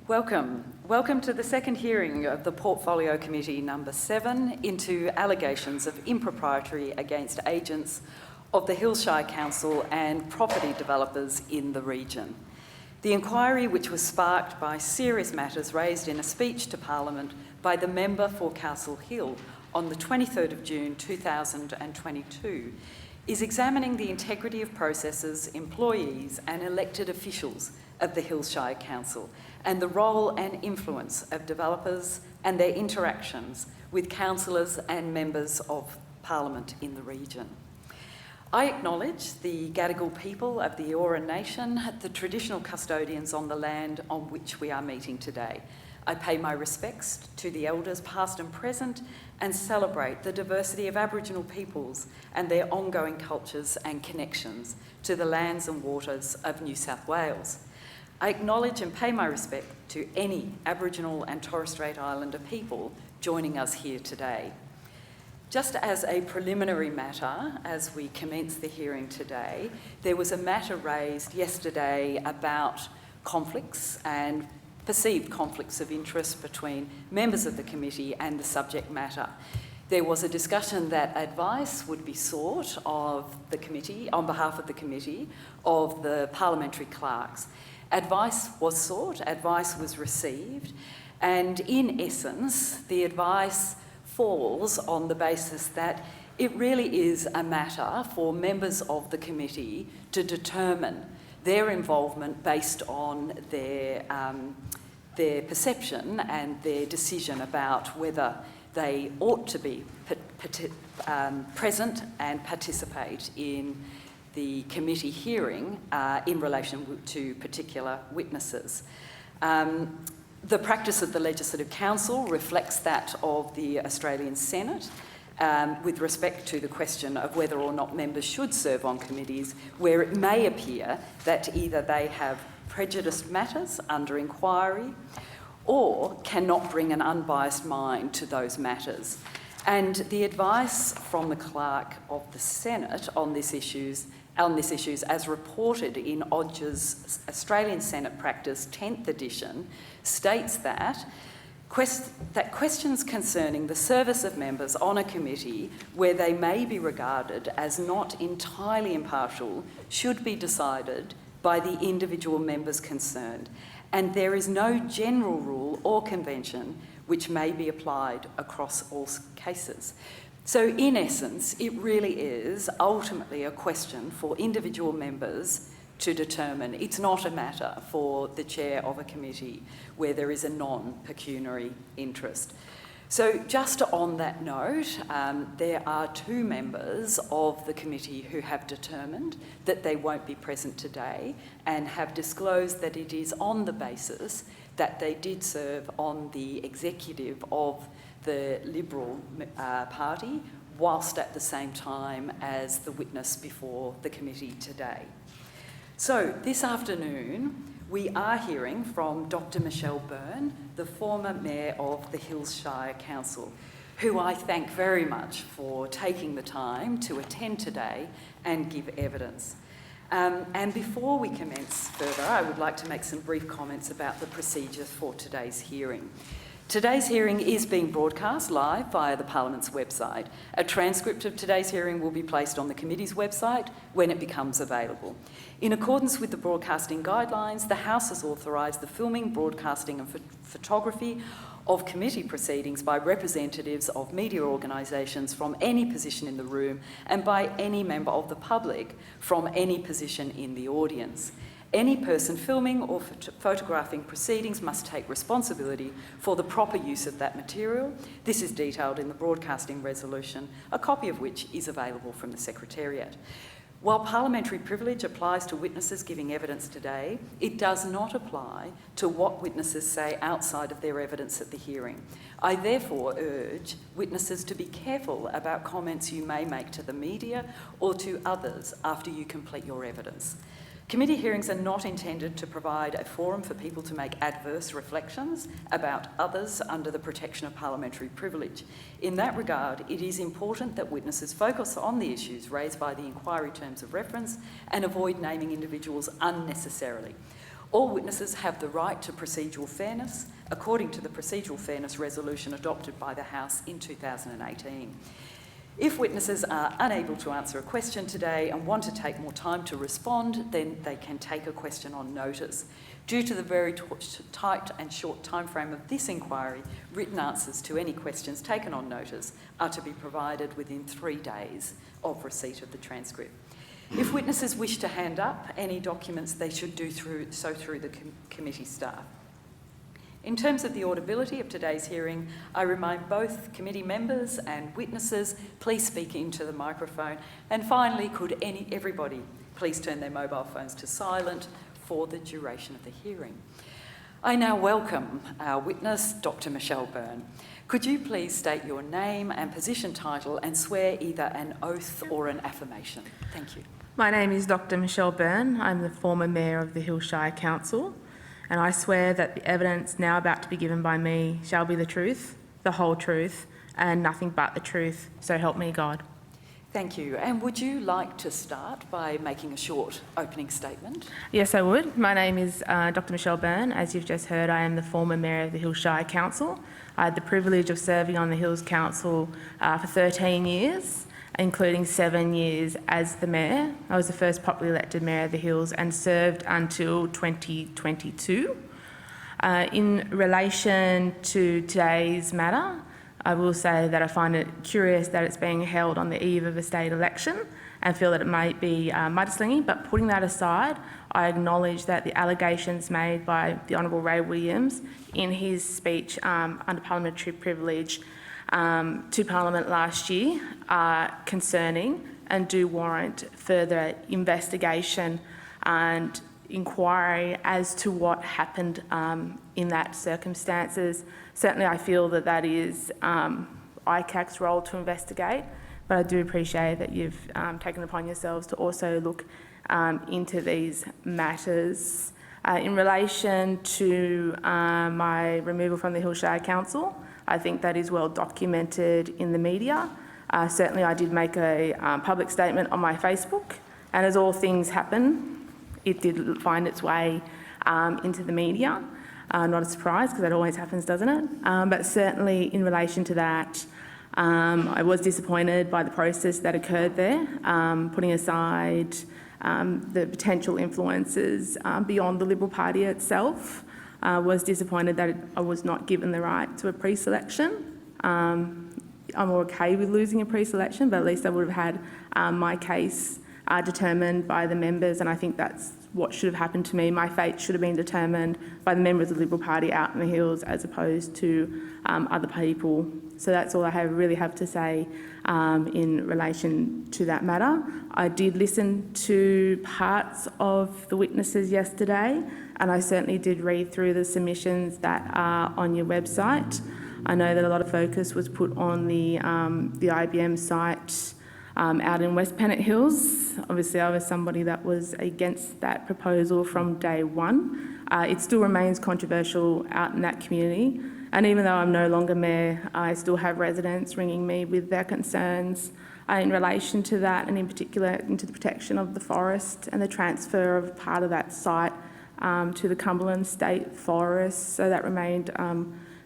Welcome to the second hearing of the Portfolio Committee number 7 into allegations of impropriety against agents of the Hills Shire Council and property developers in the region. The inquiry, which was sparked by serious matters raised in a speech to Parliament by the member for Castle Hill on the 23rd of June 2022, is examining the integrity of processes, employees and elected officials of the Hills Shire Council and the role and influence of developers and their interactions with councillors and members of Parliament in the region. I acknowledge the Gadigal people of the Eora Nation, the traditional custodians on the land on which we are meeting today. I pay my respects to the elders past and present and celebrate the diversity of Aboriginal peoples and their ongoing cultures and connections to the lands and waters of New South Wales. I acknowledge and pay my respect to any Aboriginal and Torres Strait Islander people joining us here today. Just as a preliminary matter, as we commence the hearing today, there was a matter raised yesterday about conflicts and perceived conflicts of interest between members of the committee and the subject matter. There was a discussion that advice would be sought of the committee, on behalf of the committee, of the parliamentary clerks. Advice was sought, advice was received, and in essence, the advice falls on the basis that it really is a matter for members of the committee to determine their involvement based on their perception and their decision about whether they ought to be present and participate in the committee hearing in relation to particular witnesses. The practice of the Legislative Council reflects that of the Australian Senate with respect to the question of whether or not members should serve on committees where it may appear that either they have prejudiced matters under inquiry or cannot bring an unbiased mind to those matters. And the advice from the clerk of the Senate on this issues as reported in Odge's Australian Senate Practice 10th edition states that questions concerning the service of members on a committee where they may be regarded as not entirely impartial should be decided by the individual members concerned, and there is no general rule or convention which may be applied across all cases. So in essence, it really is ultimately a question for individual members to determine. It's not a matter for the chair of a committee where there is a non-pecuniary interest. So just on that note, there are 2 members of the committee who have determined that they won't be present today and have disclosed that it is on the basis that they did serve on the executive of the Liberal Party, whilst at the same time as the witness before the committee today. So this afternoon, we are hearing from Dr. Michelle Byrne, the former Mayor of the Hills Shire Council, who I thank very much for taking the time to attend today and give evidence. And before we commence further, I would like to make some brief comments about the procedures for today's hearing. Today's hearing is being broadcast live via the Parliament's website. A transcript of today's hearing will be placed on the committee's website when it becomes available. In accordance with the broadcasting guidelines, the House has authorised the filming, broadcasting and photography of committee proceedings by representatives of media organisations from any position in the room and by any member of the public from any position in the audience. Any person filming or photographing proceedings must take responsibility for the proper use of that material. This is detailed in the broadcasting resolution, a copy of which is available from the Secretariat. While parliamentary privilege applies to witnesses giving evidence today, it does not apply to what witnesses say outside of their evidence at the hearing. I therefore urge witnesses to be careful about comments you may make to the media or to others after you complete your evidence. Committee hearings are not intended to provide a forum for people to make adverse reflections about others under the protection of parliamentary privilege. In that regard, it is important that witnesses focus on the issues raised by the inquiry terms of reference and avoid naming individuals unnecessarily. All witnesses have the right to procedural fairness according to the procedural fairness resolution adopted by the House in 2018. If witnesses are unable to answer a question today and want to take more time to respond, then they can take a question on notice. Due to the very tight and short timeframe of this inquiry, written answers to any questions taken on notice are to be provided within 3 days of receipt of the transcript. If witnesses wish to hand up any documents, they should do so through the committee staff. In terms of the audibility of today's hearing, I remind both committee members and witnesses, please speak into the microphone. And finally, could everybody please turn their mobile phones to silent for the duration of the hearing. I now welcome our witness, Dr. Michelle Byrne. Could you please state your name and position title and swear either an oath or an affirmation? Thank you. My name is Dr. Michelle Byrne. I'm the former Mayor of the Hills Shire Council, and I swear that the evidence now about to be given by me shall be the truth, the whole truth, and nothing but the truth, so help me God. Thank you. And would you like to start by making a short opening statement? Yes, I would. My name is Dr. Michelle Byrne. As you've just heard, I am the former Mayor of the Hills Shire Council. I had the privilege of serving on the Hills Council for 13 years, including 7 years as the Mayor. I was the first popularly elected Mayor of the Hills and served until 2022. In relation to today's matter, I will say that I find it curious that it's being held on the eve of a state election and feel that it might be mudslinging, but putting that aside, I acknowledge that the allegations made by the Honourable Ray Williams in his speech under parliamentary privilege to Parliament last year are concerning and do warrant further investigation and inquiry as to what happened in that circumstances. Certainly I feel that that is ICAC's role to investigate, but I do appreciate that you've taken upon yourselves to also look into these matters. In relation to my removal from the Hills Shire Council, I think that is well documented in the media. Certainly I did make a public statement on my Facebook, and as all things happen, it did find its way into the media. Not a surprise, because that always happens, doesn't it? But certainly in relation to that, I was disappointed by the process that occurred there, putting aside the potential influences beyond the Liberal Party itself. Was disappointed that I was not given the right to a pre-selection. I'm okay with losing a pre-selection, but at least I would have had my case determined by the members, and I think that's what should have happened to me. My fate should have been determined by the members of the Liberal Party out in the Hills as opposed to other people. So that's all I really have to say in relation to that matter. I did listen to parts of the witnesses yesterday, and I certainly did read through the submissions that are on your website. I know that a lot of focus was put on the IBM site out in West Pennant Hills. Obviously, I was somebody that was against that proposal from day one. It still remains controversial out in that community. And even though I'm no longer Mayor, I still have residents ringing me with their concerns in relation to that, and in particular into the protection of the forest and the transfer of part of that site to the Cumberland State Forest. So that remained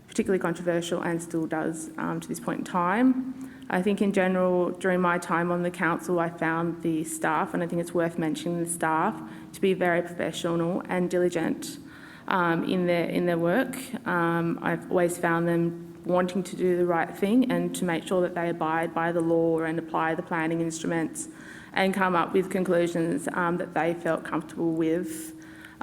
particularly controversial and still does to this point in time. I think in general, during my time on the council, I found the staff, and I think it's worth mentioning the staff, to be very professional and diligent in their work. I've always found them wanting to do the right thing and to make sure that they abide by the law and apply the planning instruments and come up with conclusions that they felt comfortable with.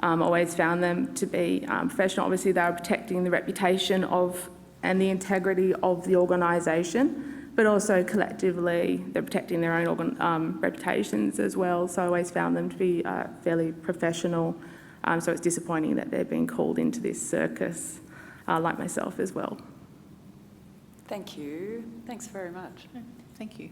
Always found them to be professional. Obviously, they were protecting the reputation of and the integrity of the organisation, but also collectively they're protecting their own reputations as well. So I always found them to be fairly professional. So it's disappointing that they're being called into this circus, like myself as well. Thank you. Thanks very much. Thank you.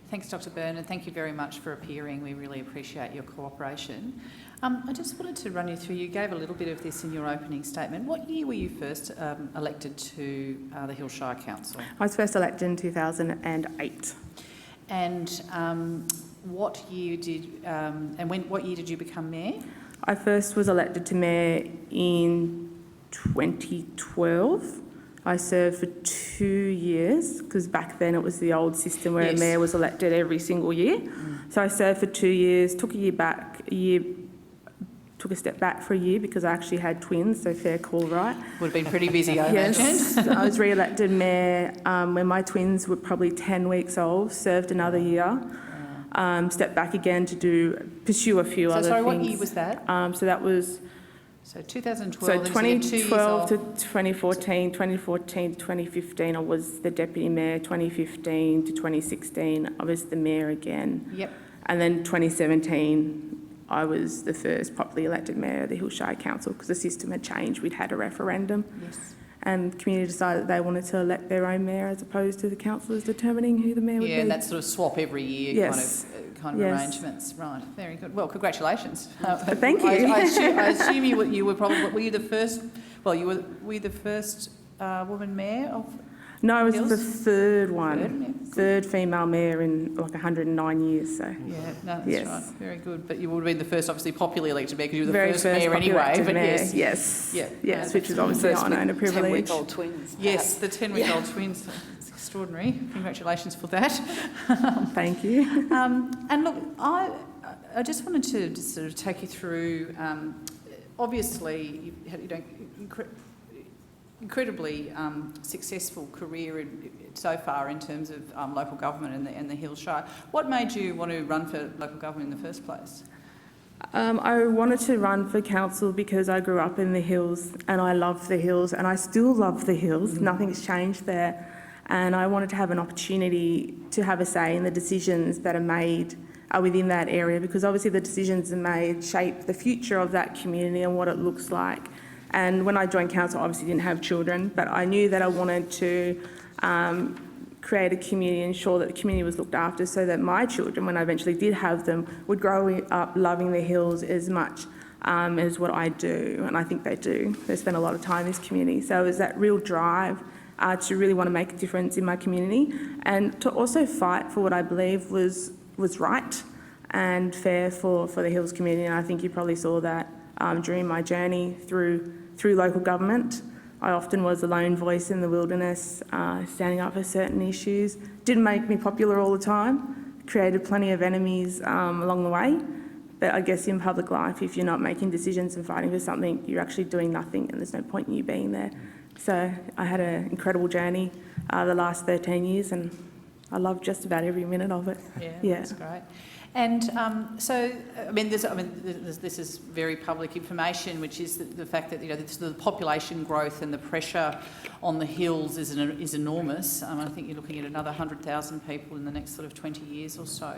Thanks, Dr. Byrne, and thank you very much for appearing. We really appreciate your cooperation. I just wanted to run you through, you gave a little bit of this in your opening statement. What year were you first elected to the Hills Shire Council? I was first elected in 2008. And what year did you become Mayor? I first was elected to mayor in 2012. I served for 2 years, because back then it was the old system where a mayor was elected every single year. So I served for 2 years, took a step back for a year because I actually had twins, so fair call, right? Would have been pretty busy, I Yes, imagine. I was re-elected mayor when my twins were probably 10 weeks old, served another year, stepped back again to pursue a few other things. So sorry, what year was that? So that was... So 2012, So then 2012 to 2014, 2014 to 2015 I was the deputy mayor, 2015 to 2016 I was the mayor again. Yep. And then 2017 I was the first properly elected mayor of the Hills Shire Council because the system had changed. We'd had a referendum. Yes. And the community decided that they wanted to elect their own mayor as opposed to the councillors determining who the mayor would be. Yeah, and that sort of swap every year kind of arrangements. Right, very good. Well, congratulations. Thank you. I assume you were probably, were you the first, were you the first woman mayor of No, I was Hills? the third one. Third, Third female mayor in like 109 years. So. Yeah, no, that's Yes. right. Very good. But you would have been the first, obviously, popularly elected mayor because you were the Very first mayor popular anyway. elected But mayor. yes. Yes. Yeah. Yes, which is obviously an honour and a privilege. 10-week-old twins. Yes, the 10-week-old twins. It's extraordinary. Congratulations for that. Thank you. And look, I just wanted to just sort of take you through, obviously, you know, incredibly successful career so far in terms of local government and the Hills Shire. What made you want to run for local government in the first place? I wanted to run for council because I grew up in the Hills and I love the Hills and I still love the Hills. Nothing's changed there. And I wanted to have an opportunity to have a say in the decisions that are made within that area, because obviously the decisions are made shape the future of that community and what it looks like. And when I joined council, I obviously didn't have children, but I knew that I wanted to create a community, ensure that the community was looked after so that my children, when I eventually did have them, would grow up loving the Hills as much as what I do. And I think they do. They spend a lot of time in this community. So it was that real drive to really want to make a difference in my community and to also fight for what I believe was right and fair for the Hills community. And I think you probably saw that during my journey through local government. I often was a lone voice in the wilderness, standing up for certain issues. Didn't make me popular all the time, created plenty of enemies along the way. But I guess in public life, if you're not making decisions and fighting for something, you're actually doing nothing and there's no point in you being there. So I had an incredible journey the last 13 years and I love just about every minute of it. Yeah. That's great. And so, this is very public information, which is the fact that, you know, the population growth and the pressure on the Hills is enormous. I think you're looking at another 100,000 people in the next sort of 20 years or so.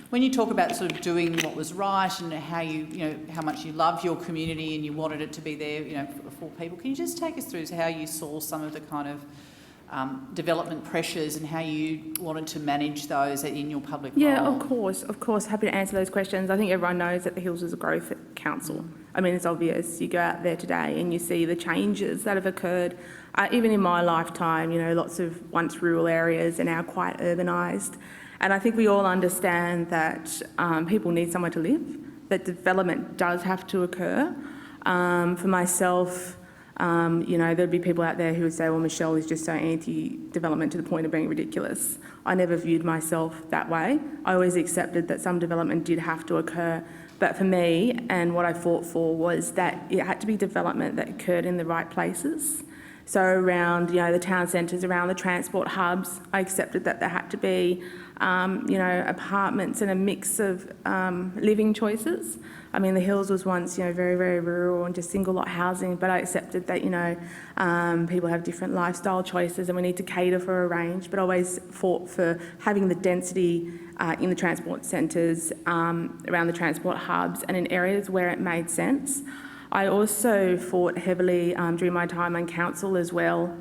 When you talk about sort of doing what was right and how much you love your community and you wanted it to be there, you know, for people, can you just take us through how you saw some of the kind of development pressures and how you wanted to manage those in your public role? Yeah, of course. Happy to answer those questions. I think everyone knows that the Hills is a growth council. I mean, it's obvious. You go out there today and you see the changes that have occurred. Even in my lifetime, you know, lots of once rural areas are now quite urbanised. And I think we all understand that people need somewhere to live, that development does have to occur. For myself, you know, there'd be people out there who would say, well, Michelle is just so anti-development to the point of being ridiculous. I never viewed myself that way. I always accepted that some development did have to occur. But for me, and what I fought for was that it had to be development that occurred in the right places. So around, you know, the town centres, around the transport hubs, I accepted that there had to be, you know, apartments and a mix of living choices. I mean, the Hills was once, you know, very, very rural and just single lot housing, but I accepted that, you know, people have different lifestyle choices and we need to cater for a range, but always fought for having the density in the transport centres, around the transport hubs and in areas where it made sense. I also fought heavily during my time on council as well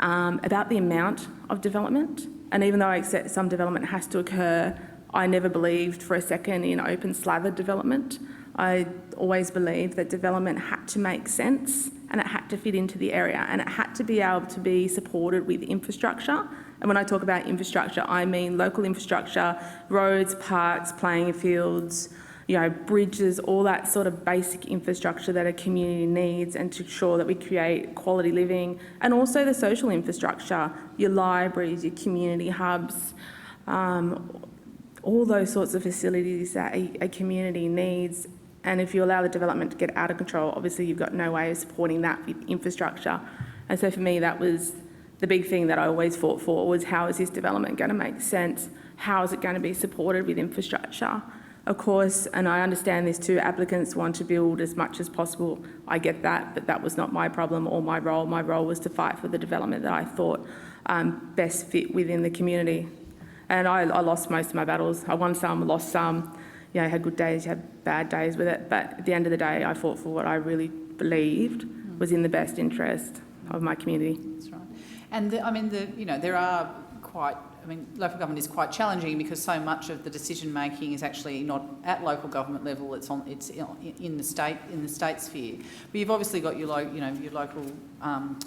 about the amount of development. And even though I accept some development has to occur, I never believed for a second in open slather development. I always believed that development had to make sense and it had to fit into the area and it had to be able to be supported with infrastructure. And when I talk about infrastructure, I mean local infrastructure, roads, parks, playing fields, bridges, all that sort of basic infrastructure that a community needs, and to ensure that we create quality living, and also the social infrastructure, your libraries, your community hubs, all those sorts of facilities that a community needs. And if you allow the development to get out of control, obviously you've got no way of supporting that with infrastructure. And so for me, that was the big thing that I always fought for, was how is this development going to make sense? How is it going to be supported with infrastructure? Of course, and I understand this too, applicants want to build as much as possible. I get that, but that was not my problem or my role. My role was to fight for the development that I thought best fit within the community. And I lost most of my battles. I won some, lost some. You had good days, you had bad days with it. But at the end of the day, I fought for what I really believed was in the best interest of my community. That's right. And there are quite. Local government is quite challenging because so much of the decision making is actually not at local government level. It's in the state sphere. But you've obviously got your local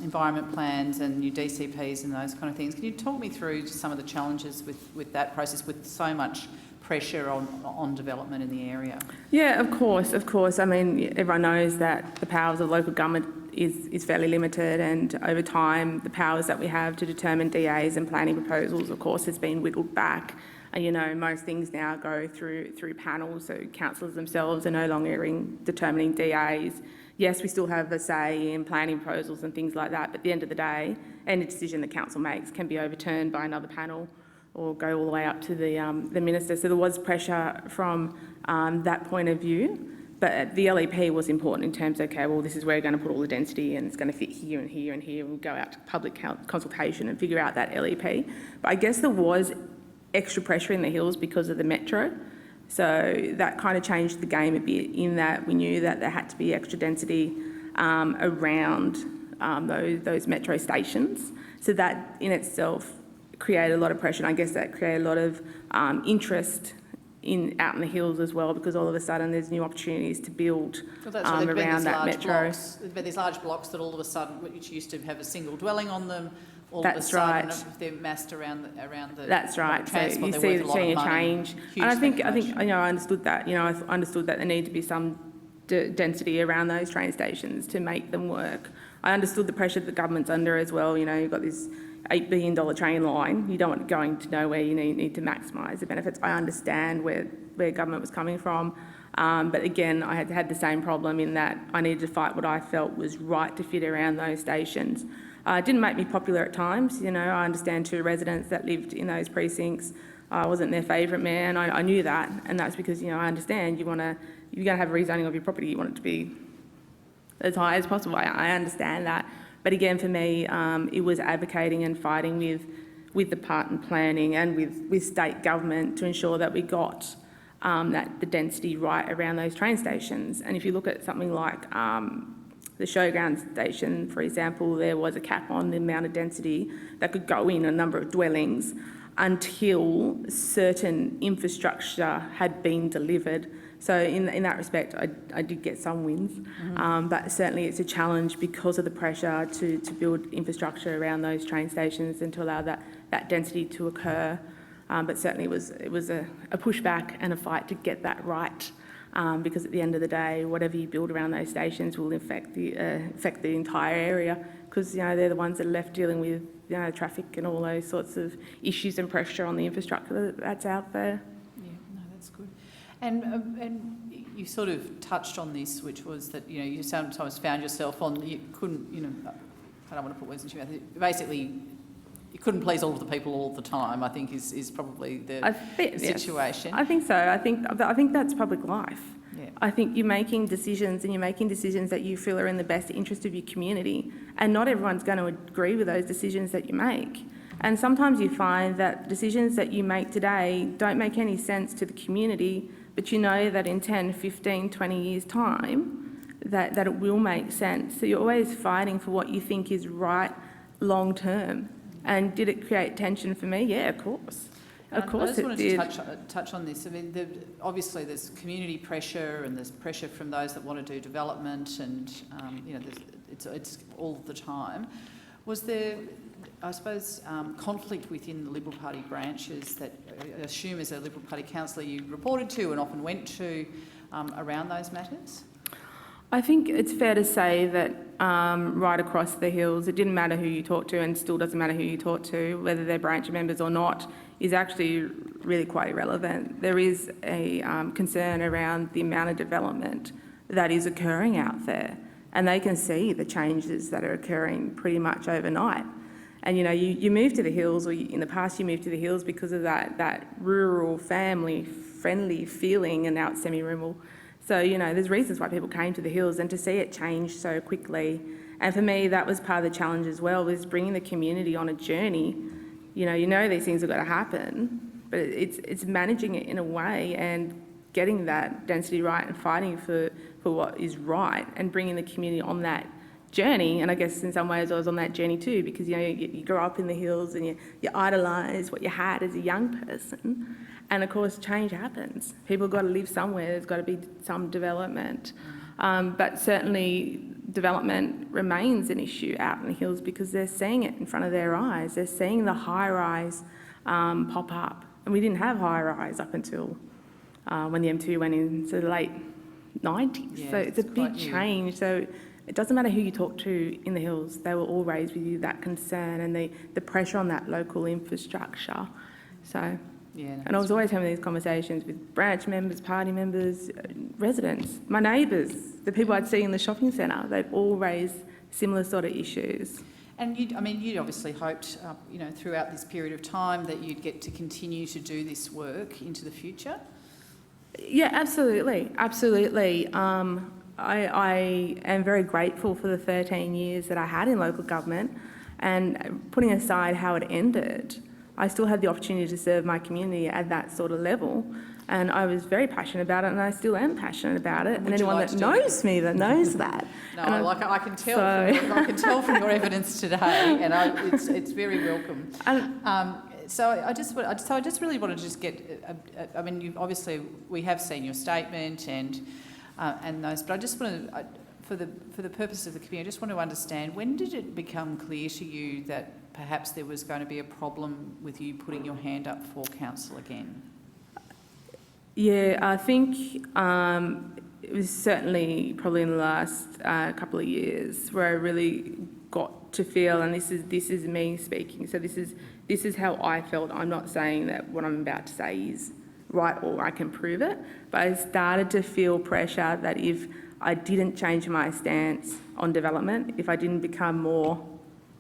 environment plans and your DCPs and those kind of things. Can you talk me through some of the challenges with that process, with so much pressure on development in the area? Yeah, of course. Everyone knows that the powers of local government is fairly limited, and over time the powers that we have to determine DAs and planning proposals, of course, has been whittled back. And, most things now go through panels, so councillors themselves are no longer determining DAs. Yes, we still have a say in planning proposals and things like that, but at the end of the day, any decision the council makes can be overturned by another panel or go all the way up to the minister. So there was pressure from that point of view. But the LEP was important in terms of, okay, well, this is where we're going to put all the density and it's going to fit here and here and here. We'll go out to public consultation and figure out that LEP. But I guess there was extra pressure in the Hills because of the metro. So that kind of changed the game a bit, in that we knew that there had to be extra density around those metro stations. So that in itself created a lot of pressure, and I guess that created a lot of interest out in the Hills as well, because all of a sudden there's new opportunities to build around that metro. There've been these large blocks that all of a sudden, which used to have a single dwelling on them, all That's of a sudden right. they're massed around the That's right. So you see a change, and I think I understood that. I understood that there needed to be some density around those train stations to make them work. I understood the pressure that the government's under as well. You've got this $8 billion train line. You don't want it going to nowhere. You need to maximise the benefits. I understand where government was coming from, but again, I had the same problem in that I needed to fight what I felt was right to fit around those stations. It didn't make me popular at times. I understand two residents that lived in those precincts. I wasn't their favourite mayor, and I knew that, and that's because I understand if you're going to have a rezoning of your property, you want it to be as high as possible. I understand that. But again, for me, it was advocating and fighting with the part and planning and with state government to ensure that we got the density right around those train stations. And if you look at something like the showground station, for example, there was a cap on the amount of density that could go in a number of dwellings until certain infrastructure had been delivered. So in that respect, I did get some wins, but certainly it's a challenge because of the pressure to build infrastructure around those train stations and to allow that density to occur. But certainly it was a pushback and a fight to get that right, because at the end of the day, whatever you build around those stations will affect the entire area, because they're the ones that are left dealing with traffic and all those sorts of issues and pressure on the infrastructure that's out there. Yeah, no, that's good. And you sort of touched on this, which was that you sometimes found yourself you couldn't I don't want to put words into your mouth. Basically, you couldn't please all of the people all the time, I think is probably the situation. Yes, I think so. I think that's public life. Yeah. I think you're making decisions that you feel are in the best interest of your community, and not everyone's going to agree with those decisions that you make. And sometimes you find that decisions that you make today don't make any sense to the community, but you know that in 10, 15, 20 years' time, that it will make sense. So you're always fighting for what you think is right long term. And did it create tension for me? Yeah, of course. Of course it did. I just wanted to touch on this. I mean, obviously there's community pressure and there's pressure from those that want to do development, and it's all the time. Was there, I suppose, conflict within the Liberal Party branches that I assume as a Liberal Party councillor you reported to and often went to around those matters? I think it's fair to say that right across the Hills, it didn't matter who you talked to and still doesn't matter who you talk to, whether they're branch members or not, is actually really quite irrelevant. There is a concern around the amount of development that is occurring out there, and they can see the changes that are occurring pretty much overnight. And you move to the Hills, or in the past you moved to the Hills because of that rural, family-friendly feeling, and now it's semi-rural. So, there's reasons why people came to the Hills, and to see it change so quickly. And for me, that was part of the challenge as well, was bringing the community on a journey. You know these things have got to happen, but it's managing it in a way and getting that density right and fighting for what is right and bringing the community on that journey. And I guess in some ways I was on that journey too, because you grow up in the Hills and you idolise what you had as a young person. And of course, change happens. People have got to live somewhere. There's got to be some development. But certainly development remains an issue out in the Hills because they're seeing it in front of their eyes. They're seeing the high-rise pop up. And we didn't have high-rise up until when the M2 went into the late 90s. Yeah, so it's a big change. So it doesn't matter who you talk to in the Hills. They will all raise with you that concern and the pressure on that local infrastructure. So... Yeah, no, and I was always having these conversations with branch members, party members, residents, my neighbours, the people I'd see in the shopping centre. They've all raised similar sort of issues. And you'd obviously hoped, throughout this period of time that you'd get to continue to do this work into the future? Yeah, absolutely. I am very grateful for the 13 years that I had in local government, and putting aside how it ended, I still had the opportunity to serve my community at that sort of level, and I was very passionate about it, and I still am passionate about it. And anyone that knows me that knows that. No, I can tell. I can tell from your evidence today, and it's very welcome. So I just really want to just get. Obviously we have seen your statement and those, but I just want to. For the purpose of the community, I just want to understand, when did it become clear to you that perhaps there was going to be a problem with you putting your hand up for council again? Yeah, I think it was certainly probably in the last couple of years where I really got to feel, and this is me speaking, so this is how I felt. I'm not saying that what I'm about to say is right or I can prove it, but I started to feel pressure that if I didn't change my stance on development, if I didn't become more,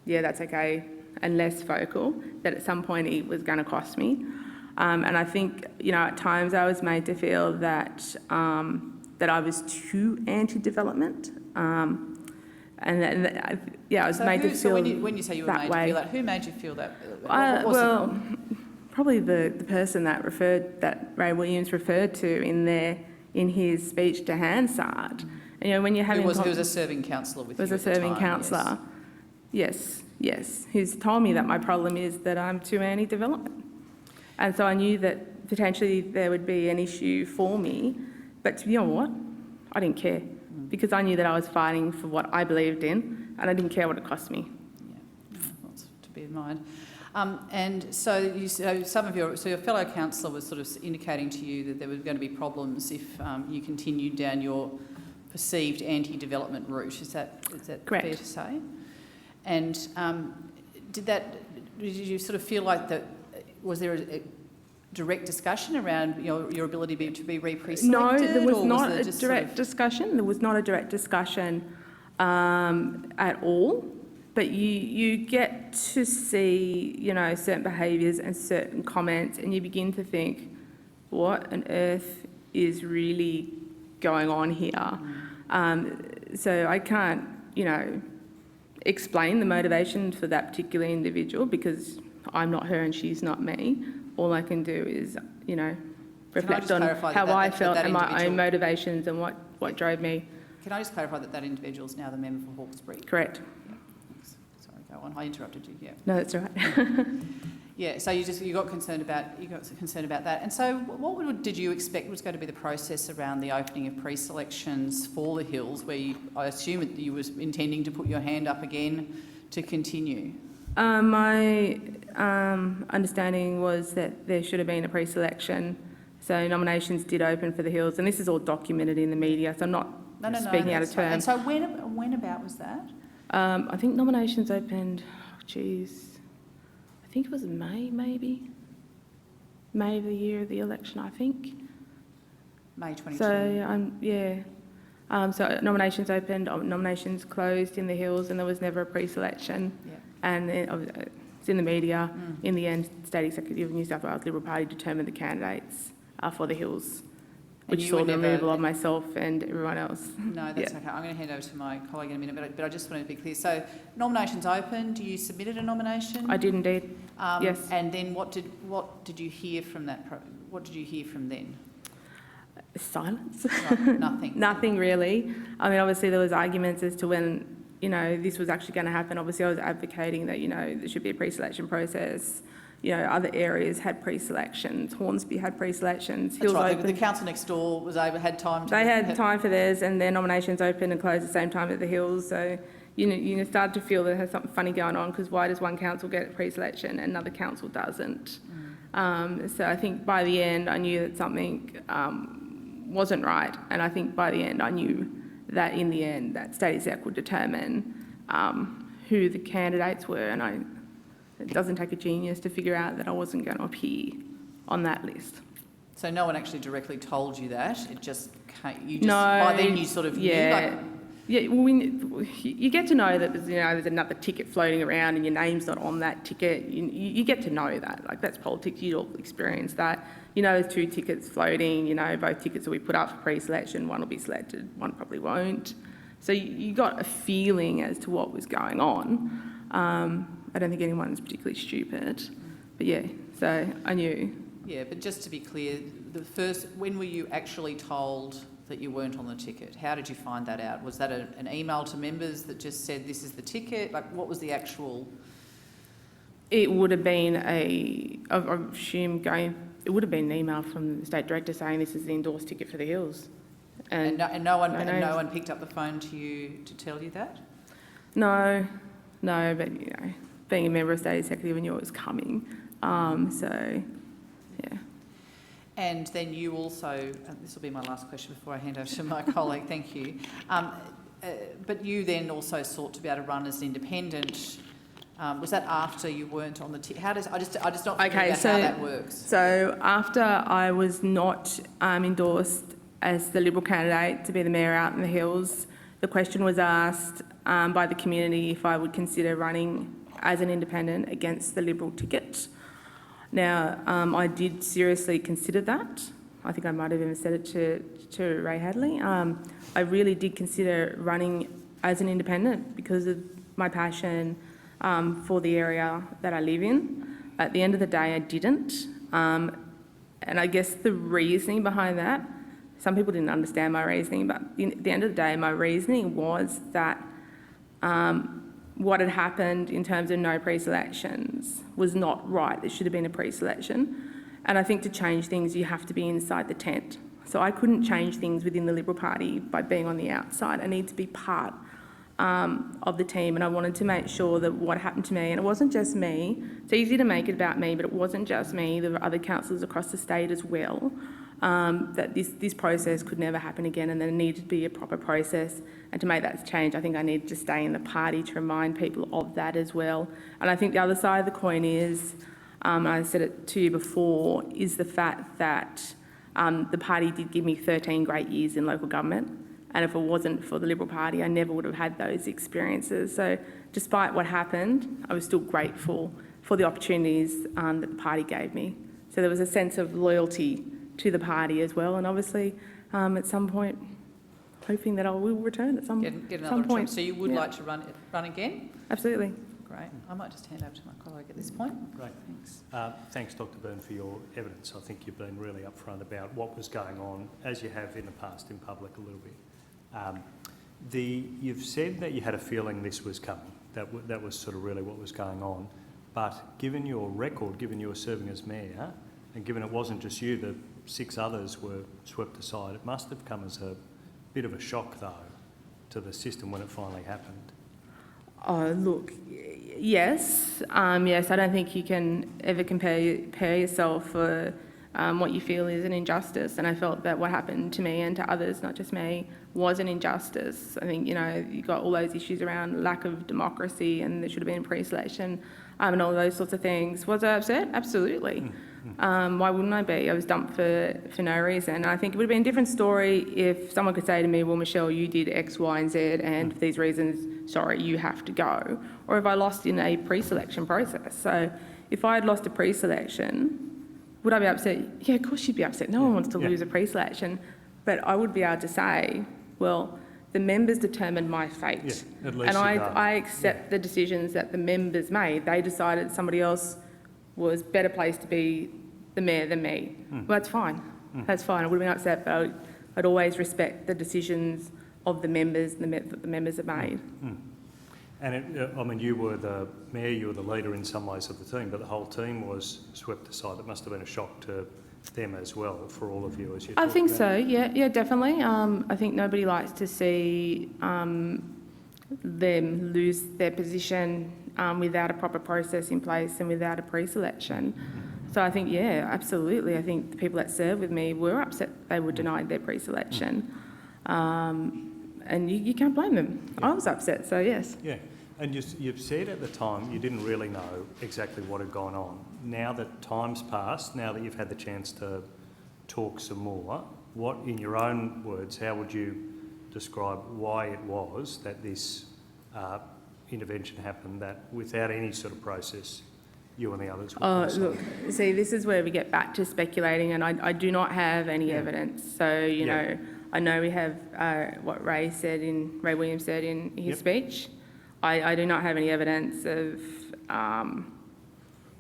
yeah, that's okay, and less vocal, that at some point it was going to cost me. And I think, at times I was made to feel that that I was too anti-development. I was made to feel so when you say you were made to feel that, who made you feel that? Probably the person that Ray Williams referred to in his speech to Hansard. When you're having... He was a serving councillor with you at the time. Was a serving councillor, yes, who's told me that my problem is that I'm too anti-development. And so I knew that potentially there would be an issue for me, but you know what? I didn't care, because I knew that I was fighting for what I believed in, and I didn't care what it cost me. Yeah, lots to be in mind. And so your fellow councillor was sort of indicating to you that there were going to be problems if you continued down your perceived anti-development route. Is that correct? Fair to say? And did you sort of feel like that? Was there a direct discussion around your ability to be pre-selected? No, there was not a direct discussion. There was not a direct discussion at all. But you get to see, certain behaviours and certain comments, and you begin to think, what on earth is really going on here? So I can't, explain the motivation for that particular individual, because I'm not her and she's not me. All I can do is, reflect on how I felt and my own motivations and what drove me. Can I just clarify that individual is now the member for Hawkesbury? Correct. Go on. I interrupted you. Yeah. No, that's all right. Yeah. So you got concerned about that. And so, what did you expect was going to be the process around the opening of pre-selections for the Hills, where I assume that you was intending to put your hand up again to continue? My understanding was that there should have been a pre-selection. So nominations did open for the Hills, and this is all documented in the media, so I'm not speaking out of turn. And so when about was that? I think nominations opened, I think it was May, maybe. May of the year of the election, I think. May 22. So nominations opened, nominations closed in the Hills, and there was never a pre-selection. Yeah. And it's in the media. In the end, State Executive of New South Wales Liberal Party determined the candidates for the Hills, which saw the removal of myself and everyone else. No, that's okay. I'm going to hand over to my colleague in a minute, but I just wanted to be clear. So nominations opened. You submitted a nomination? I did indeed. Yes. And then what did you hear from that? What did you hear from then? Silence. No, nothing. Nothing really. I mean, obviously there was arguments as to when, this was actually going to happen. Obviously I was advocating that, there should be a pre-selection process. Other areas had pre-selections. Hornsby had pre-selections. That's right. The council next door had time. They had time for theirs, and their nominations opened and closed at the same time at the Hills. So, you started to feel that there's something funny going on, because why does one council get a pre-selection and another council doesn't? So I think by the end I knew that something wasn't right, and I think by the end I knew that in the end that State Exec would determine who the candidates were, and it doesn't take a genius to figure out that I wasn't going to appear on that list. So no one actually directly told you that? It just no. By then you sort of knew, well, you get to know that there's another ticket floating around and your name's not on that ticket. You get to know that. Like, that's politics. You all experience that. There's two tickets floating. Both tickets will be put up for pre-selection. One will be selected. One probably won't. So you got a feeling as to what was going on. I don't think anyone's particularly stupid. But yeah, so I knew. Yeah, but just to be clear, when were you actually told that you weren't on the ticket? How did you find that out? Was that an email to members that just said this is the ticket? Like, what was the actual? It would have been it would have been an email from the State Director saying this is the endorsed ticket for the Hills. And no one picked up the phone to you to tell you that? No, but being a member of State Executive, I knew it was coming. So, yeah. And then you also, this will be my last question before I hand over to my colleague, thank you. But you then also sought to be able to run as an independent. Was that after you weren't on the ticket? I just not familiar how that works. So after I was not endorsed as the Liberal candidate to be the mayor out in the Hills, the question was asked by the community if I would consider running as an independent against the Liberal ticket. Now, I did seriously consider that. I think I might have even said it to Ray Hadley. I really did consider running as an independent because of my passion for the area that I live in. At the end of the day, I didn't. And I guess the reasoning behind that, some people didn't understand my reasoning, but at the end of the day, my reasoning was that what had happened in terms of no pre-selections was not right. There should have been a pre-selection. And I think to change things, you have to be inside the tent. So I couldn't change things within the Liberal Party by being on the outside. I need to be part of the team, and I wanted to make sure that what happened to me, and it wasn't just me, it's easy to make it about me, but it wasn't just me, there were other councillors across the state as well, that this process could never happen again, and there needed to be a proper process. And to make that change, I think I needed to stay in the party to remind people of that as well. And I think the other side of the coin is, I said it to you before, is the fact that the party did give me 13 great years in local government. And if it wasn't for the Liberal Party, I never would have had those experiences. So despite what happened, I was still grateful for the opportunities that the party gave me. So there was a sense of loyalty to the party as well. And obviously, at some point, hoping that I will return at some point. So you would like to run again? Absolutely. Great. I might just hand over to my colleague at this point. Great. Thanks. Thanks, Dr. Byrne, for your evidence. I think you've been really upfront about what was going on, as you have in the past in public a little bit. You've said that you had a feeling this was coming, that was sort of really what was going on, but given your record, given you were serving as mayor, and given it wasn't just you, the 6 others were swept aside, it must have come as a bit of a shock, though, to the system when it finally happened. Oh, look, Yes, yes. I don't think you can ever compare yourself for what you feel is an injustice. And I felt that what happened to me and to others, not just me, was an injustice. I think, you know, you got all those issues around lack of democracy and there should have been pre-selection and all those sorts of things. Was I upset? Absolutely. Why wouldn't I be? I was dumped for no reason. And I think it would have been a different story if someone could say to me, well, Michelle, you did X, Y and Z and for these reasons, sorry, you have to go. Or if I lost in a pre-selection process. So if I had lost a pre-selection, would I be upset? Yeah, of course you'd be upset. No one wants to lose a pre-selection. But I would be able to say, well, the members determined my fate. Yeah, at least and I accept the decisions that the members made. They decided somebody else was better placed to be the mayor than me. Well, that's fine. That's fine. I would have been upset, but I'd always respect the decisions of the members that the members have made. And I mean, you were the mayor, you were the leader in some ways of the team, but the whole team was swept aside. It must have been a shock to them as well, for all of you as you I think about. so, yeah, definitely. I think nobody likes to see them lose their position without a proper process in place and without a pre-selection. So I think, yeah, absolutely. I think the people that served with me were upset they were denied their pre-selection. And you can't blame them. I was upset, so yes. Yeah, and you've said at the time you didn't really know exactly what had gone on. Now that time's passed, now that you've had the chance to talk some more, what, in your own words, how would you describe why it was that this intervention happened, that without any sort of process, you and the others were Look, see, this is where we get back to speculating, and I do not have any evidence. So, you know, I know we have what Ray Williams said in his speech. I do not have any evidence of,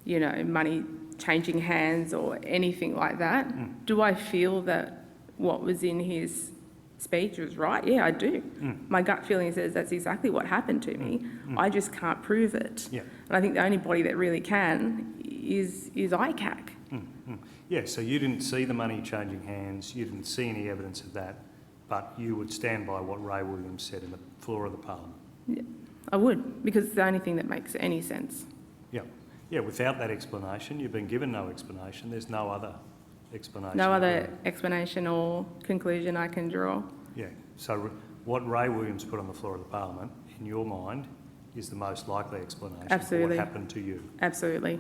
you know, money changing hands or anything like that. Do I feel that what was in his speech was right? Yeah, I do. My gut feeling says that's exactly what happened to me. I just can't prove it. And I think the only body that really can is ICAC. Yeah, so you didn't see the money changing hands, you didn't see any evidence of that, but you would stand by what Ray Williams said in the floor of the Parliament. Yeah, I would, because it's the only thing that makes any sense. Yeah, without that explanation, you've been given no explanation, there's no other explanation. No other explanation or conclusion I can draw. Yeah, so what Ray Williams put on the floor of the Parliament, in your mind, is the most likely explanation for what happened to you. Absolutely,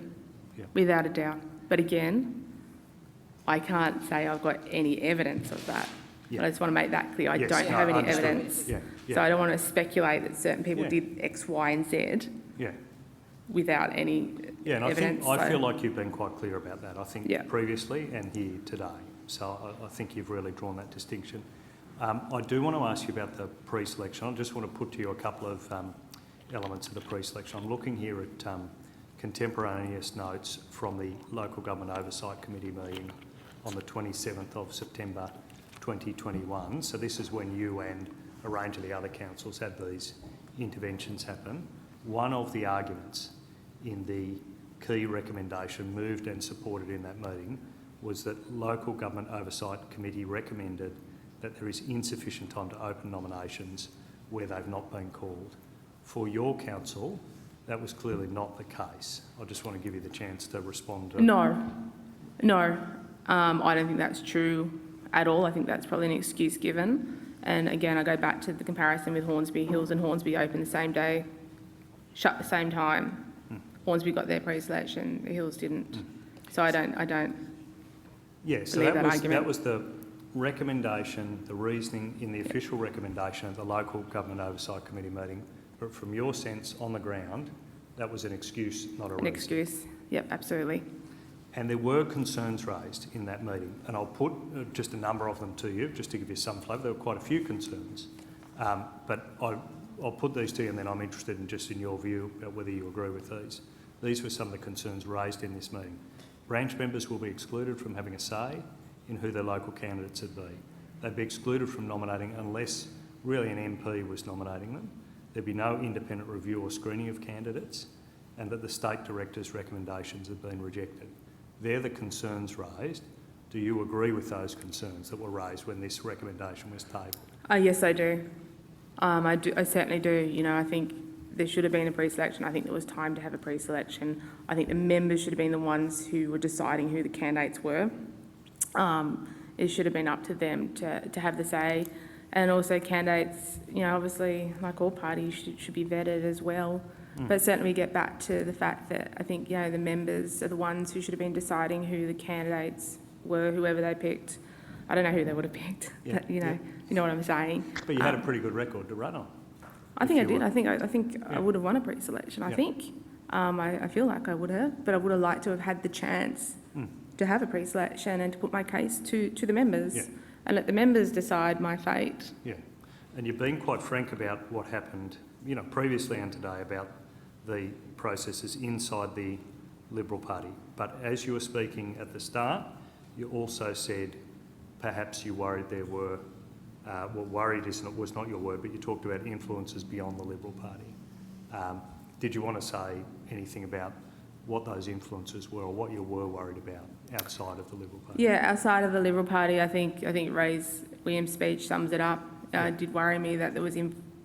without a doubt. But again, I can't say I've got any evidence of that. But I just want to make that clear. I don't have any evidence. So I don't want to speculate that certain people did X, Y and Z without any and evidence. I feel like you've been quite clear about that, I think, previously and here today. So I think you've really drawn that distinction. I do want to ask you about the pre-selection. I just want to put to you a couple of elements of the pre-selection. I'm looking here at contemporaneous notes from the Local Government Oversight Committee meeting on the 27th of September 2021. So this is when you and a range of the other councils had these interventions happen. One of the arguments in the key recommendation moved and supported in that meeting was that Local Government Oversight Committee recommended that there is insufficient time to open nominations where they've not been called. For your council, that was clearly not the case. I just want to give you the chance to respond to... No, I don't think that's true at all. I think that's probably an excuse given. And again, I go back to the comparison with Hornsby. Hills and Hornsby opened the same day, shut the same time. Hornsby got their pre-selection, the Hills didn't. So I don't so that was the recommendation, the reasoning in the official recommendation at the Local Government Oversight Committee meeting. But from your sense on the ground, that was an excuse, not a reason. An excuse, yep, absolutely. And there were concerns raised in that meeting, and I'll put just a number of them to you, just to give you some flavour. There were quite a few concerns, but I'll put these to you, and then I'm interested in just in your view about whether you agree with these. These were some of the concerns raised in this meeting. Branch members will be excluded from having a say in who their local candidates would be. They'd be excluded from nominating unless really an MP was nominating them. There'd be no independent review or screening of candidates, and that the state director's recommendations have been rejected. They're the concerns raised. Do you agree with those concerns that were raised when this recommendation was tabled? Yes, I do. I certainly do. You know, I think there should have been a pre-selection. I think there was time to have a pre-selection. I think the members should have been the ones who were deciding who the candidates were. It should have been up to them to have the say. And also candidates, obviously, like all parties, should be vetted as well. But certainly we get back to the fact that I think, the members are the ones who should have been deciding who the candidates were, whoever they picked. I don't know who they would have picked, but, you know what I'm saying. But you had a pretty good record to run on. I think I did. I think I would have won a pre-selection. I think. I feel like I would have, but I would have liked to have had the chance to have a pre-selection and to put my case to the members and let the members decide my fate. Yeah, and you've been quite frank about what happened, previously and today about the processes inside the Liberal Party. But as you were speaking at the start, you also said perhaps you worried there were, worried was not your word, but you talked about influences beyond the Liberal Party. Did you want to say anything about what those influences were or what you were worried about outside of the Liberal Party? Yeah, outside of the Liberal Party, I think Ray's Williams' speech sums it up. It did worry me that there was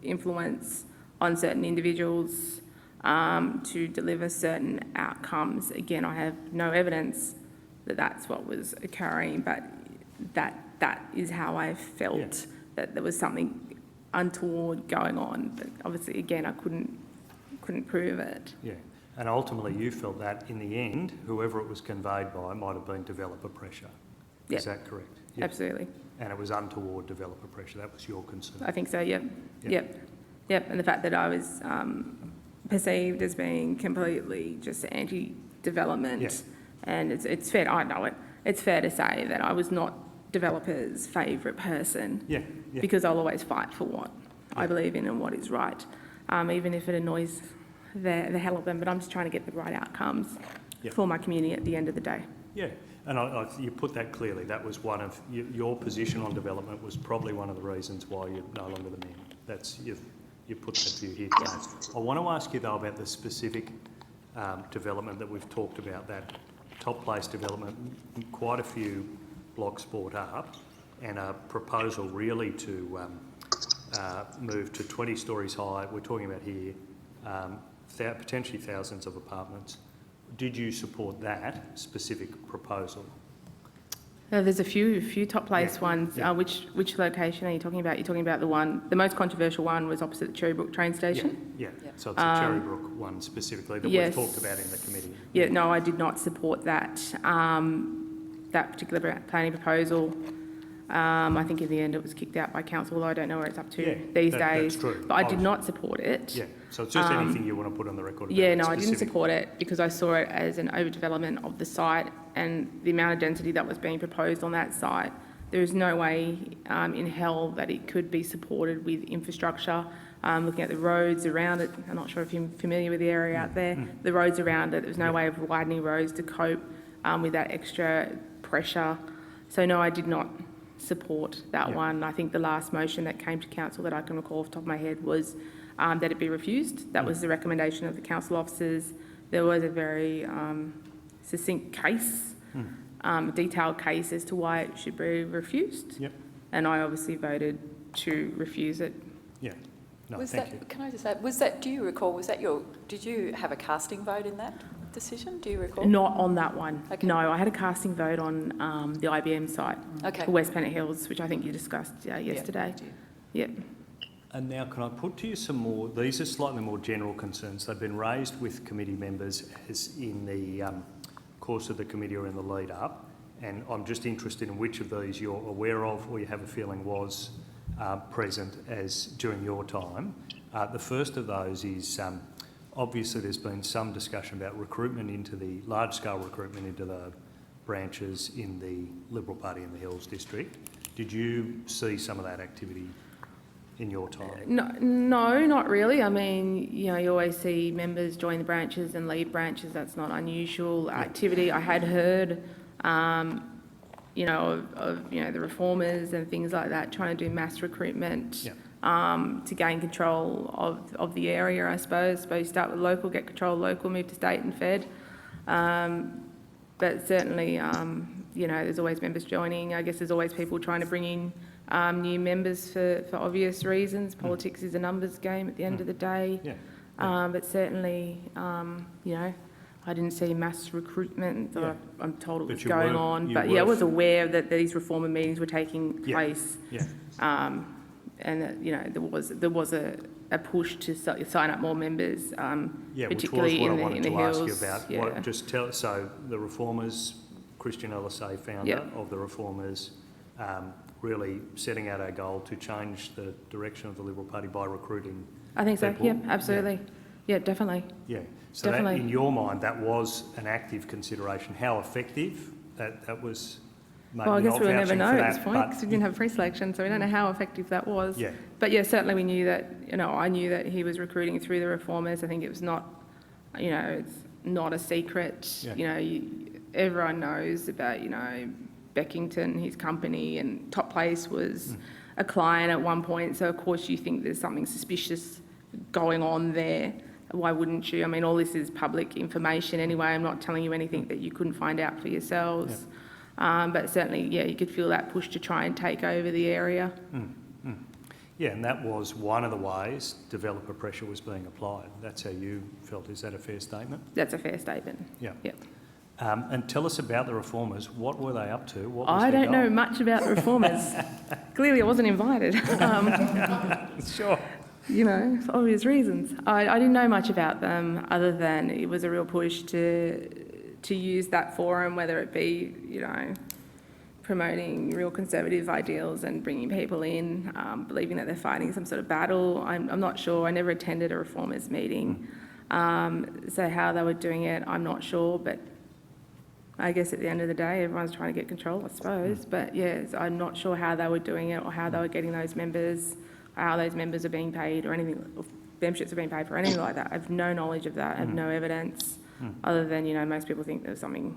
influence on certain individuals to deliver certain outcomes. Again, I have no evidence that that's what was occurring, but that is how I felt, that there was something untoward going on. But obviously, again, I couldn't prove it. Yeah, and ultimately you felt that in the end, whoever it was conveyed by might have been developer pressure. Yep. Is that correct? Yep. Absolutely. And it was untoward developer pressure. That was your concern. I think so. Yep. And the fact that I was perceived as being completely just anti-development, and it's fair. I know it. It's fair to say that I was not developers' favourite person. Because I'll always fight for what I believe in and what is right, even if it annoys the hell of them. But I'm just trying to get the right outcomes for my community at the end of the day. Yeah. And you put that clearly. That was one of your position on development was probably one of the reasons why you're no longer the mayor. That's you put that view here today. I want to ask you though about the specific development that we've talked about. That top place development, quite a few blocks brought up, and a proposal really to move to 20 stories high. We're talking about here potentially thousands of apartments. Did you support that specific proposal? There's a few top place ones. Which location are you talking about? You're talking about the most controversial one was opposite the Cherrybrook train station? So it's the Cherrybrook one specifically that we've talked about in the committee. No, I did not support that particular planning proposal. I think in the end it was kicked out by council, although I don't know where it's up to these days. That's true. But I did not support it. So it's just anything you want to put on the record about no, I didn't support it because I saw it as an overdevelopment of the site and the amount of density that was being proposed on that site. There is no way in hell that it could be supported with infrastructure. Looking at the roads around it, I'm not sure if you're familiar with the area out there, the roads around it, there was no way of widening roads to cope with that extra pressure. So no, I did not support that one. I think the last motion that came to council that I can recall off the top of my head was that it be refused. That was the recommendation of the council officers. There was a very succinct case, detailed case as to why it should be refused. And I obviously voted to refuse it. No, Can I just say, do you recall, did you have a casting vote in that decision? Do you recall? Not on that one. Okay. No, I had a casting vote on the IBM site for West Pennant Hills, which I think you discussed yesterday. And now can I put to you some more, these are slightly more general concerns. They've been raised with committee members as in the course of the committee or in the lead up, and I'm just interested in which of these you're aware of or you have a feeling was present as during your time. The first of those is obviously there's been some discussion about recruitment into the large-scale recruitment into the branches in the Liberal Party in the Hills District. Did you see some of that activity in your time? No, not really. I mean, you always see members join the branches and leave branches. That's not unusual activity. I had heard, of the reformers and things like that trying to do mass recruitment to gain control of the area, I suppose. You start with local, get control of local, move to state and fed. But certainly, there's always members joining. I guess there's always people trying to bring in new members for obvious reasons. Politics is a numbers game at the end of the day. But certainly, you know, I didn't see mass recruitment, though I'm told it was going on. But yeah, I was aware that these reformer meetings were taking place. And that, you know, there was a push to sign up more members, particularly which was what in I wanted the to Hills. ask you about. So the reformers, Christian LSA, founder of the reformers, really setting out our goal to change the direction of the Liberal Party by recruiting. I think people. so. Yeah, absolutely. Yeah, definitely. Yeah. So that, in your mind, that was an active consideration. How effective that was? Maybe well, I guess not we'll never know at this point but because we didn't have pre-selection, so we don't know how effective that was. Yeah. But yeah, certainly we knew that, you know, I knew that he was recruiting through the reformers. I think it was not, you know, it's not a secret. Yeah. You know, everyone knows about, you know, Beckington, his company, and Top Place was a client at one point. So of course you think there's something suspicious going on there. Why wouldn't you? I mean, all this is public information anyway. I'm not telling you anything that you couldn't find out for yourselves. Yeah. But certainly, yeah, you could feel that push to try and take over the area. Yeah, and that was one of the ways developer pressure was being applied. That's how you felt. Is that a fair statement? That's a fair statement. Yeah. Yep. And tell us about the reformers. What were they up to? What was I their don't know goal? much about the reformers. Clearly, I wasn't invited. Sure. You know, for obvious reasons. I didn't know much about them other than it was a real push to use that forum, whether it be, you know, promoting real conservative ideals and bringing people in, believing that they're fighting some sort of battle. I'm not sure. I never attended a reformers meeting. So how they were doing it, I'm not sure. But I guess at the end of the day, everyone's trying to get control, I suppose. But yeah, so I'm not sure how they were doing it or how they were getting those members, how those members are being paid or anything, or memberships are being paid for, anything like that. I have no knowledge of that. I have no evidence. Other than, you know, most people think there's something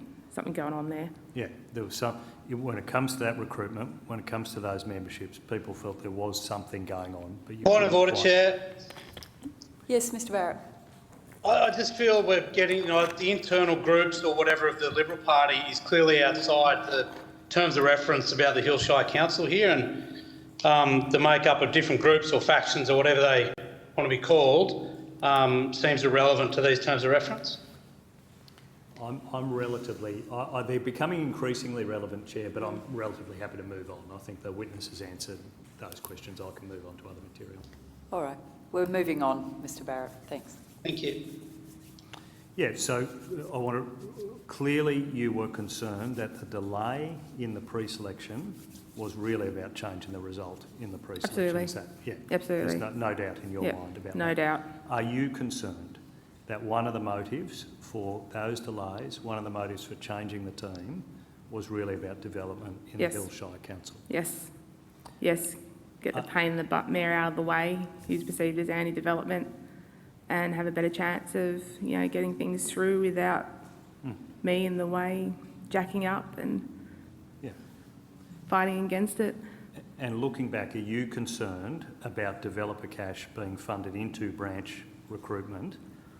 going on there. Yeah, there was some. When it comes to that recruitment, when it comes to those memberships, people felt there was something going on. But Point of order, Chair. Yes, Mr Barrett. I just feel we're getting, you know, the internal groups or whatever of the Liberal Party is clearly outside the terms of reference about the Hills Shire Council here, and the makeup of different groups or factions or whatever they want to be called seems irrelevant to these terms of reference. I'm relatively, they're becoming increasingly relevant, Chair, but I'm relatively happy to move on. I think the witness has answered those questions. I can move on to other material. All right. We're moving on, Mr Barrett. Thanks. Thank you. Yeah, so I want to, clearly you were concerned that the delay in the pre-selection was really about changing the result in the pre-selection. Absolutely. Is that, yeah, Absolutely. there's no doubt in your mind about that. No doubt. Are you concerned that one of the motives for those delays, one of the motives for changing the team was really about development in the Hills Shire Council? Yes. Yes. Get the pain in the butt mayor out of the way, who's perceived as anti-development, and have a better chance of, you know, getting things through without me in the way, jacking up and fighting against it. And looking back, are you concerned about developer cash being funded into branch recruitment,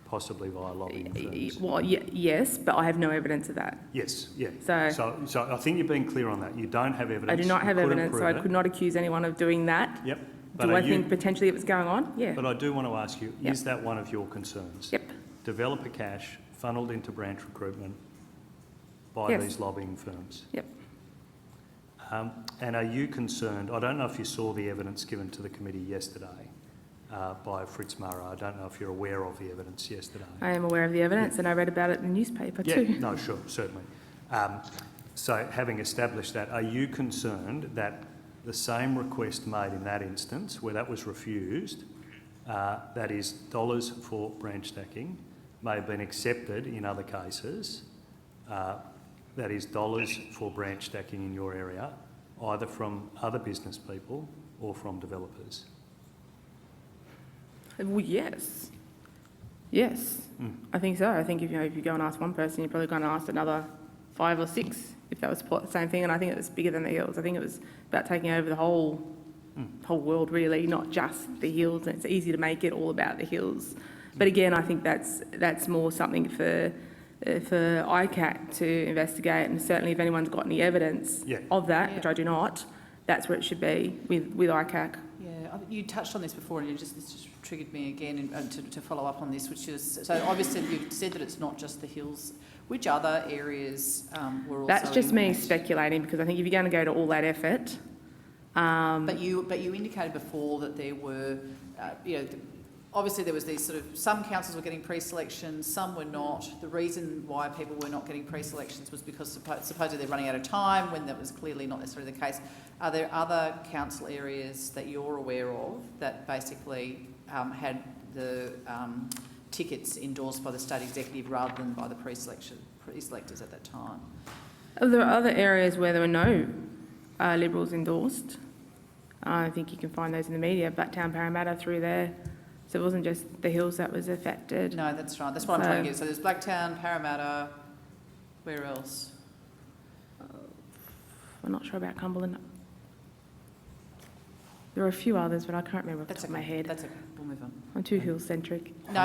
possibly via lobbying firms? Well, yes, but I have no evidence of that. Yes, yeah. So I think you're being clear on that. You don't have evidence. I do not have evidence, so I it. could not accuse anyone of doing that. Yep. Do I think potentially it was going on? Yeah. But I do want to ask you, is that one of your concerns? Yep. Developer cash funneled into branch recruitment by these lobbying firms? Yep. And are you concerned, I don't know if you saw the evidence given to the committee yesterday by Fritz Murray. I don't know if you're aware of the evidence yesterday. I am aware of the evidence and I read about it in the newspaper too. Yeah, no, sure, certainly. So having established that, are you concerned that the same request made in that instance, where that was refused, that is dollars for branch stacking, may have been accepted in other cases, that is dollars for branch stacking in your area, either from other business people or from developers? Well, yes. Yes, I think so. I think if you go and ask one person, you're probably going to ask another 5 or 6 if that was the same thing. And I think it was bigger than the Hills. I think it was about taking over the whole world, really, not just the Hills. And it's easy to make it all about the Hills. But again, I think that's more something for ICAC to investigate. And certainly, if anyone's got any evidence of that, which I do not, that's where it should be with ICAC. Yeah, you touched on this before, and it's just triggered me again to follow up on this, which is, so obviously you've said that it's not just the Hills. Which other areas were also That's just me impacted? speculating, because I think if you're going to go to all that effort... But you indicated before that there were, obviously there was these sort of, some councils were getting pre-selections, some were not. The reason why people were not getting pre-selections was because supposedly they're running out of time, when that was clearly not necessarily the case. Are there other council areas that you're aware of that basically had the tickets endorsed by the state executive rather than by the pre-selectors at that time? There are other areas where there were no Liberals endorsed. I think you can find those in the media, Blacktown, Parramatta through there. So it wasn't just the Hills that was affected. No, that's right. That's what I'm trying to get. So there's Blacktown, Parramatta, where else? I'm not sure about Cumberland. There are a few others, but I can't remember off the top of my head. That's okay. We'll move on. I'm too Hills-centric. No,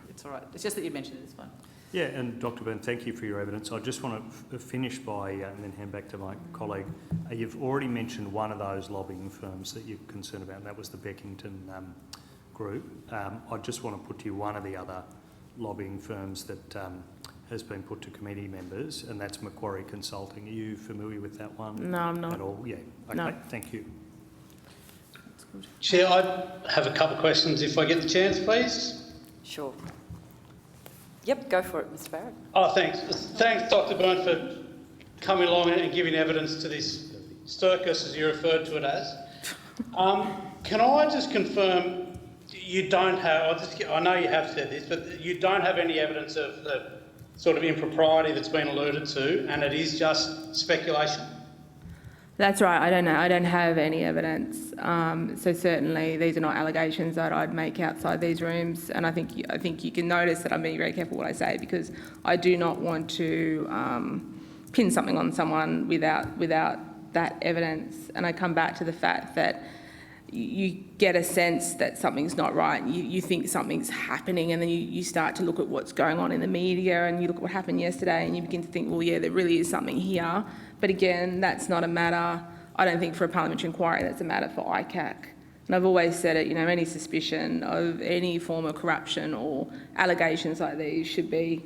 it's all right. It's just that you mentioned it. It's fine. Yeah, and Dr. Byrne, thank you for your evidence. I just want to finish by, and then hand back to my colleague. You've already mentioned one of those lobbying firms that you're concerned about, and that was the Beckington group. I just want to put to you one of the other lobbying firms that has been put to committee members, and that's Macquarie Consulting. Are you familiar with that one? No, I'm not. At all? Yeah. Okay, No. Thank you. Chair, I have a couple of questions if I get the chance, please. Sure. Yep, go for it, Mr Barrett. Oh, thanks. Thanks, Dr. Byrne, for coming along and giving evidence to this circus, as you referred to it as. Can I just confirm you don't have, I know you have said this, but you don't have any evidence of the sort of impropriety that's been alluded to, and it is just speculation? That's right. I don't know. I don't have any evidence. So certainly these are not allegations that I'd make outside these rooms. And I think you can notice that I'm being very careful what I say, because I do not want to pin something on someone without that evidence. And I come back to the fact that you get a sense that something's not right. You think something's happening, and then you start to look at what's going on in the media, and you look at what happened yesterday, and you begin to think, well, yeah, there really is something here. But again, that's not a matter, I don't think, for a parliamentary inquiry. That's a matter for ICAC. And I've always said it, any suspicion of any form of corruption or allegations like these should be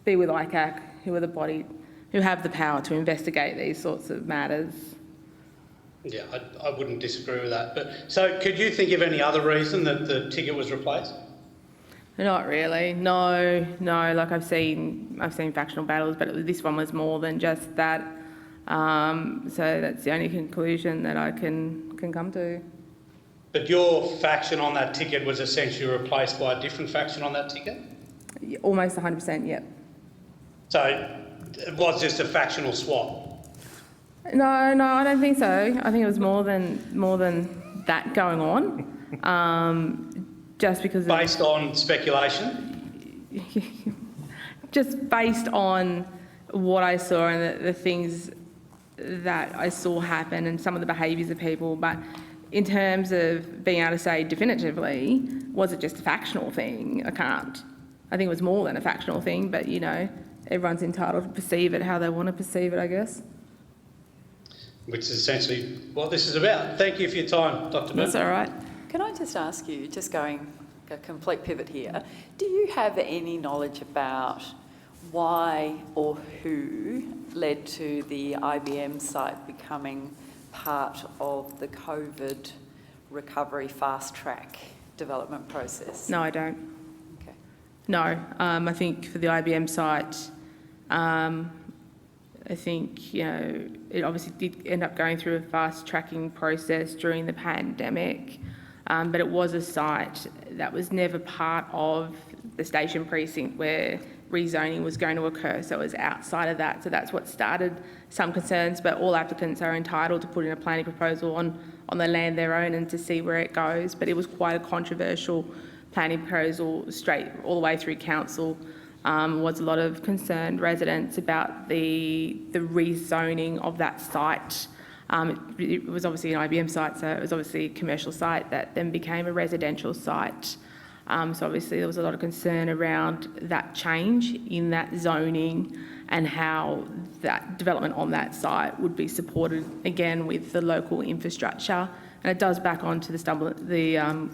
with ICAC, who are the body who have the power to investigate these sorts of matters. Yeah, I wouldn't disagree with that. But so could you think of any other reason that the ticket was replaced? Not really. No. Like I've seen factional battles, but this one was more than just that. So that's the only conclusion that I can come to. But your faction on that ticket was essentially replaced by a different faction on that ticket? Almost 100%, yep. So it was just a factional swap? No, I don't think so. I think it was more than that going on. Just because based on speculation? Just based on what I saw and the things that I saw happen and some of the behaviours of people. But in terms of being able to say definitively, was it just a factional thing? I can't. I think it was more than a factional thing, but everyone's entitled to perceive it how they want to perceive it, I guess. Which is essentially what this is about. Thank you for your time, Dr. Byrne. That's all right. Can I just ask you, just going a complete pivot here, do you have any knowledge about why or who led to the IBM site becoming part of the COVID recovery fast-track development process? No, I don't. Okay. No, I think for the IBM site, I think, it obviously did end up going through a fast-tracking process during the pandemic, but it was a site that was never part of the station precinct where rezoning was going to occur, so it was outside of that. So that's what started some concerns, but all applicants are entitled to put in a planning proposal on the land they own and to see where it goes. But it was quite a controversial planning proposal straight all the way through council. Was a lot of concerned residents about the rezoning of that site. It was obviously an IBM site, so it was obviously a commercial site that then became a residential site. So obviously there was a lot of concern around that change in that zoning and how that development on that site would be supported, again, with the local infrastructure and it does back onto the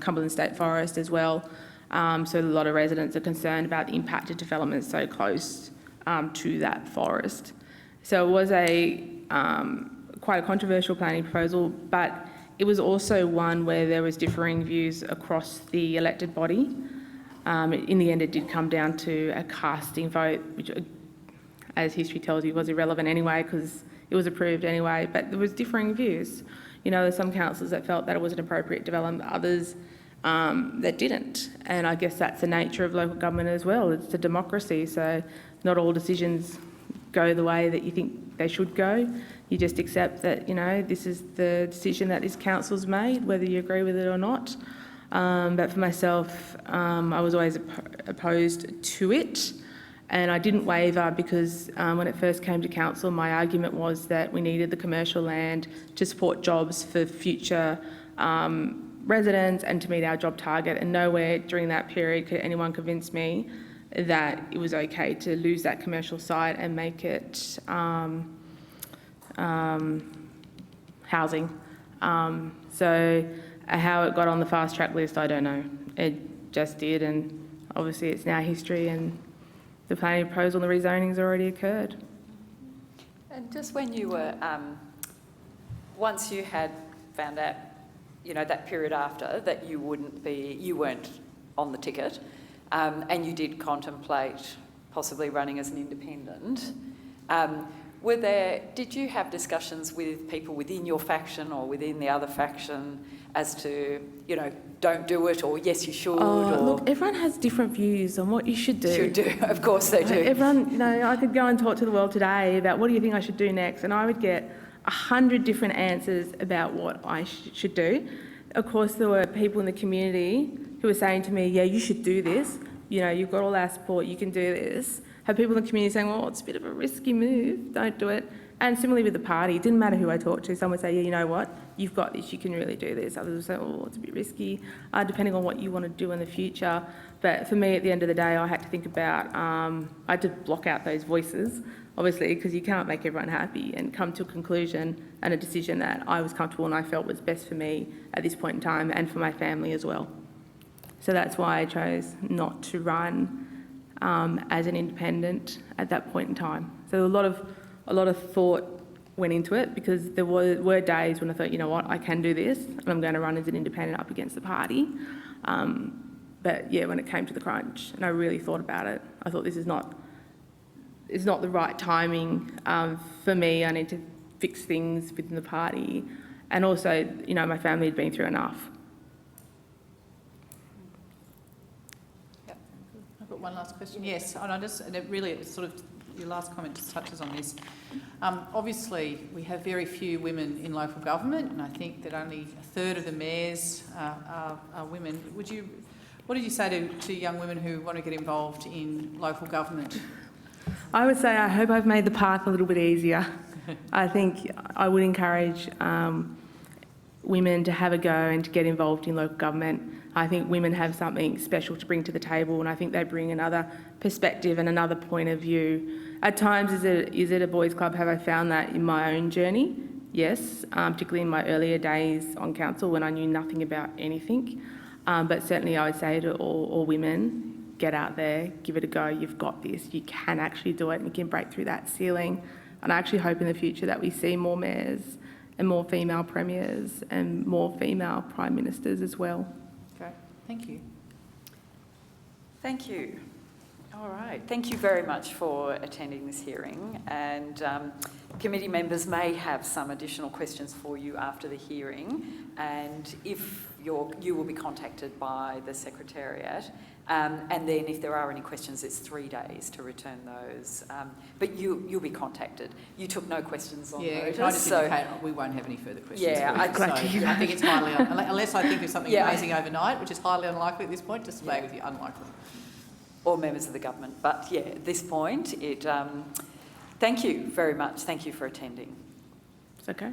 Cumberland State Forest as well. So a lot of residents are concerned about the impact of development so close to that forest. So it was quite a controversial planning proposal, but it was also one where there was differing views across the elected body. In the end, it did come down to a casting vote, which, as history tells you, was irrelevant anyway because it was approved anyway, but there was differing views. You know, there's some councillors that felt that it was an appropriate development, others that didn't. And I guess that's the nature of local government as well. It's a democracy, so not all decisions go the way that you think they should go. You just accept that, you know, this is the decision that this council's made, whether you agree with it or not. But for myself, I was always opposed to it. And I didn't waver because when it first came to council, my argument was that we needed the commercial land to support jobs for future residents and to meet our job target. And nowhere during that period could anyone convince me that it was okay to lose that commercial site and make it housing. So how it got on the fast track list, I don't know. It just did, and obviously it's now history, and the planning proposal and the rezoning's already occurred. And just when you were, once you had found out, you know, that period after that you weren't on the ticket, and you did contemplate possibly running as an independent, did you have discussions with people within your faction or within the other faction as to, you know, don't do it, or yes, you should? Look, everyone has different views on what you should do. Should do, of course they do. Everyone, you know, I could go and talk to the world today about what do you think I should do next, and I would get 100 different answers about what I should do. Of course, there were people in the community who were saying to me, yeah, you should do this. You know, you've got all our support, you can do this. Have people in the community saying, well, it's a bit of a risky move, don't do it. And similarly with the party, it didn't matter who I talked to. Some would say, yeah, you know what, you've got this, you can really do this. Others would say, oh, it's a bit risky, depending on what you want to do in the future. But for me, at the end of the day, I had to think about, I had to block out those voices, obviously, because you can't make everyone happy, and come to a conclusion and a decision that I was comfortable and I felt was best for me at this point in time and for my family as well. So that's why I chose not to run as an independent at that point in time. So a lot of thought went into it, because there were days when I thought, you know what, I can do this and I'm going to run as an independent up against the party. But yeah, when it came to the crunch and I really thought about it, I thought it's not the right timing for me. I need to fix things within the party. And also, you know, my family had been through enough. I've got one last question. Yes, and it really sort of, your last comment just touches on this. Obviously, we have very few women in local government, and I think that only a third of the mayors are women. What did you say to young women who want to get involved in local government? I would say I hope I've made the path a little bit easier. I think I would encourage women to have a go and to get involved in local government. I think women have something special to bring to the table, and I think they bring another perspective and another point of view. At times, is it a boys' club? Have I found that in my own journey? Yes, particularly in my earlier days on council when I knew nothing about anything. But certainly I would say to all women, get out there, give it a go, you've got this, you can actually do it and you can break through that ceiling. And I actually hope in the future that we see more mayors and more female premiers and more female prime ministers as well. Great, thank you. Thank you. All right, thank you very much for attending this hearing, and committee members may have some additional questions for you after the hearing, and if you will be contacted by the Secretariat, and then if there are any questions, it's 3 days to return those, but you'll be contacted. You took no questions on notice, I just indicate we won't have any further questions. Yeah, I think it's highly unless I think of something amazing overnight, which is highly unlikely at this point. Just stay with you, unlikely. Or members of the government, but yeah, at this point, thank you very much. Thank you for attending. It's okay.